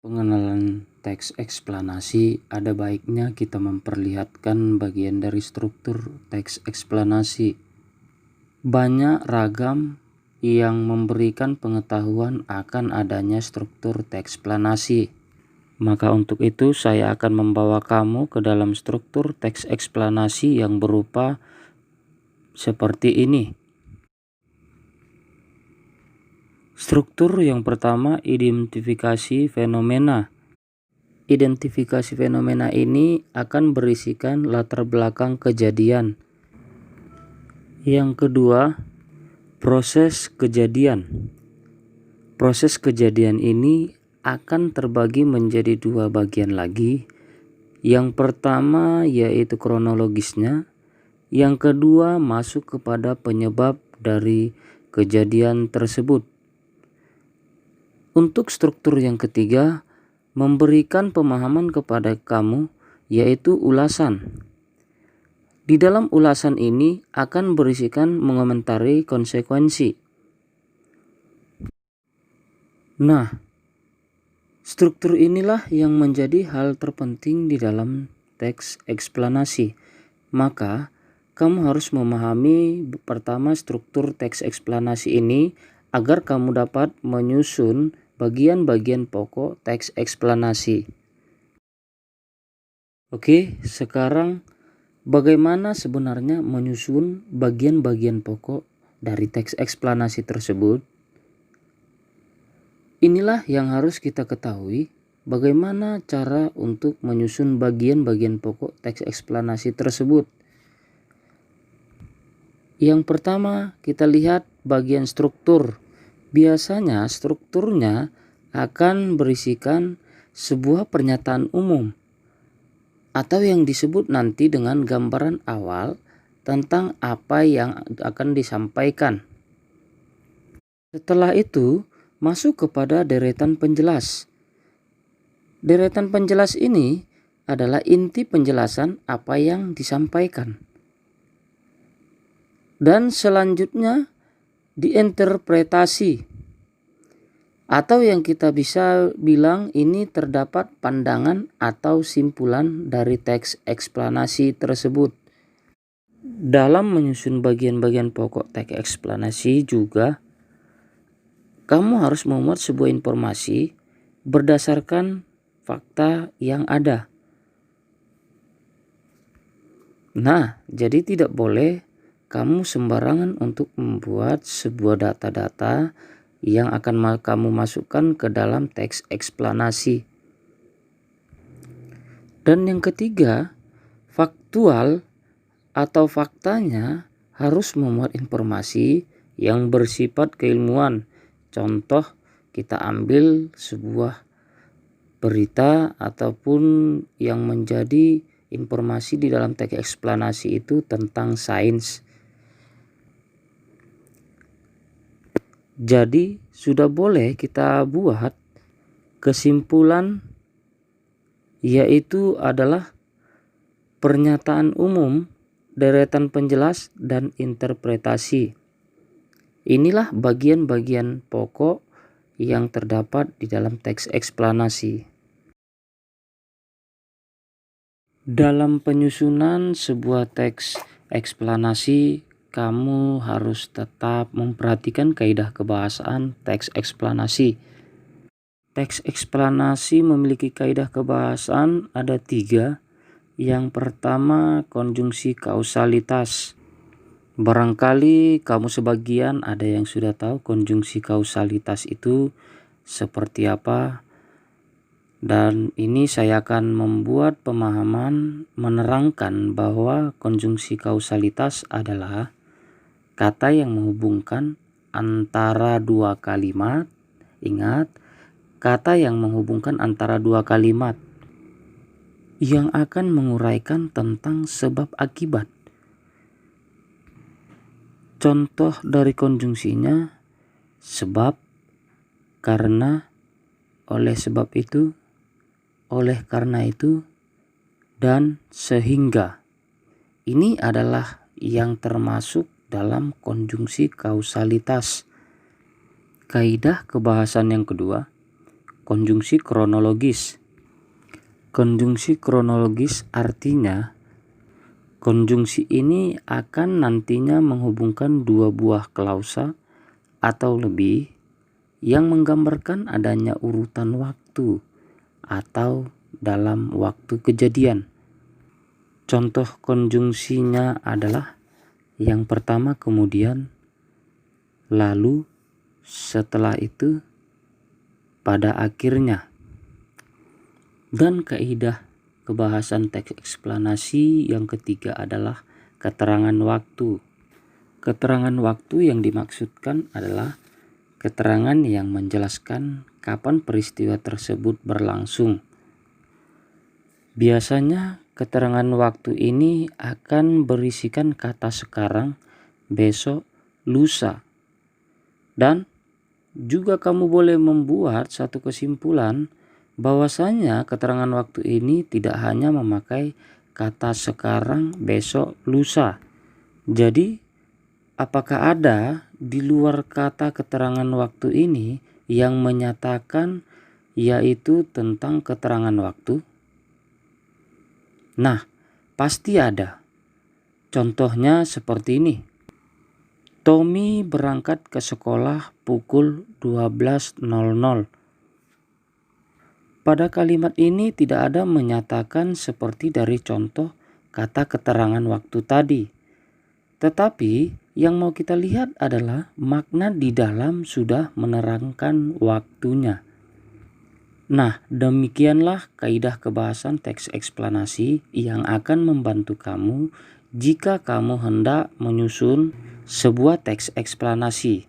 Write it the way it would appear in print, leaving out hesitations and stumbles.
Pengenalan teks eksplanasi, ada baiknya kita memperlihatkan bagian dari struktur teks eksplanasi. Banyak ragam yang memberikan pengetahuan akan adanya struktur teks eksplanasi. Maka untuk itu saya akan membawa kamu ke dalam struktur teks eksplanasi yang berupa seperti ini. Struktur yang pertama, identifikasi fenomena. Identifikasi fenomena ini akan berisikan latar belakang kejadian. Yang kedua, proses kejadian. Proses kejadian ini akan terbagi menjadi dua bagian lagi. Yang pertama yaitu kronologisnya. Yang kedua masuk kepada penyebab dari kejadian tersebut. Untuk struktur yang ketiga, memberikan pemahaman kepada kamu, yaitu ulasan. Di dalam ulasan ini akan berisikan mengomentari konsekuensi. Nah, struktur inilah yang menjadi hal terpenting di dalam teks eksplanasi. Maka, kamu harus memahami pertama struktur teks eksplanasi ini agar kamu dapat menyusun bagian-bagian pokok teks eksplanasi. Oke, sekarang bagaimana sebenarnya menyusun bagian-bagian pokok dari teks eksplanasi tersebut? Inilah yang harus kita ketahui, bagaimana cara untuk menyusun bagian-bagian pokok teks eksplanasi tersebut. Yang pertama, kita lihat bagian struktur. Biasanya strukturnya akan berisikan sebuah pernyataan umum atau yang disebut nanti dengan gambaran awal tentang apa yang akan disampaikan. Setelah itu masuk kepada deretan penjelas. Deretan penjelas ini adalah inti penjelasan apa yang disampaikan. Dan selanjutnya diinterpretasi, atau yang kita bisa bilang ini terdapat pandangan atau simpulan dari teks eksplanasi tersebut. Dalam menyusun bagian-bagian pokok teks eksplanasi juga, kamu harus memuat sebuah informasi berdasarkan fakta yang ada. Nah, jadi tidak boleh kamu sembarangan untuk membuat sebuah data-data yang akan kamu masukkan ke dalam teks eksplanasi. Dan yang ketiga, faktual atau faktanya harus memuat informasi yang bersifat keilmuan. Contoh, kita ambil sebuah berita ataupun yang menjadi informasi di dalam teks eksplanasi itu tentang sains. Jadi sudah boleh kita buat kesimpulan, yaitu adalah pernyataan umum, deretan penjelas, dan interpretasi. Inilah bagian-bagian pokok yang terdapat di dalam teks eksplanasi. Dalam penyusunan sebuah teks eksplanasi, kamu harus tetap memperhatikan kaidah kebahasaan teks eksplanasi. Teks eksplanasi memiliki kaidah kebahasaan ada 3. Yang pertama, konjungsi kausalitas. Barangkali kamu sebagian ada yang sudah tahu konjungsi kausalitas itu seperti apa. Dan ini saya akan membuat pemahaman menerangkan bahwa konjungsi kausalitas adalah kata yang menghubungkan antara dua kalimat. Ingat, kata yang menghubungkan antara dua kalimat yang akan menguraikan tentang sebab akibat. Contoh dari konjungsinya, sebab, karena, oleh sebab itu, oleh karena itu, dan sehingga. Ini adalah yang termasuk dalam konjungsi kausalitas. Kaidah kebahasan yang kedua, konjungsi kronologis. Konjungsi kronologis artinya konjungsi ini akan nantinya menghubungkan dua buah klausa atau lebih yang menggambarkan adanya urutan waktu atau dalam waktu kejadian. Contoh konjungsinya adalah yang pertama kemudian, lalu, setelah itu, pada akhirnya. Dan kaidah kebahasan teks eksplanasi yang ketiga adalah keterangan waktu. Keterangan waktu yang dimaksudkan adalah keterangan yang menjelaskan kapan peristiwa tersebut berlangsung. Biasanya keterangan waktu ini akan berisikan kata sekarang, besok, lusa. Dan juga kamu boleh membuat satu kesimpulan bahwasanya keterangan waktu ini tidak hanya memakai kata sekarang, besok, lusa. Jadi, apakah ada di luar kata keterangan waktu ini yang menyatakan yaitu tentang keterangan waktu? Nah, pasti ada. Contohnya seperti ini. Tommy berangkat ke sekolah pukul 12.00. Pada kalimat ini tidak ada menyatakan seperti dari contoh kata keterangan waktu tadi. Tetapi yang mau kita lihat adalah makna di dalam sudah menerangkan waktunya. Nah, demikianlah kaidah kebahasan teks eksplanasi yang akan membantu kamu jika kamu hendak menyusun sebuah teks eksplanasi.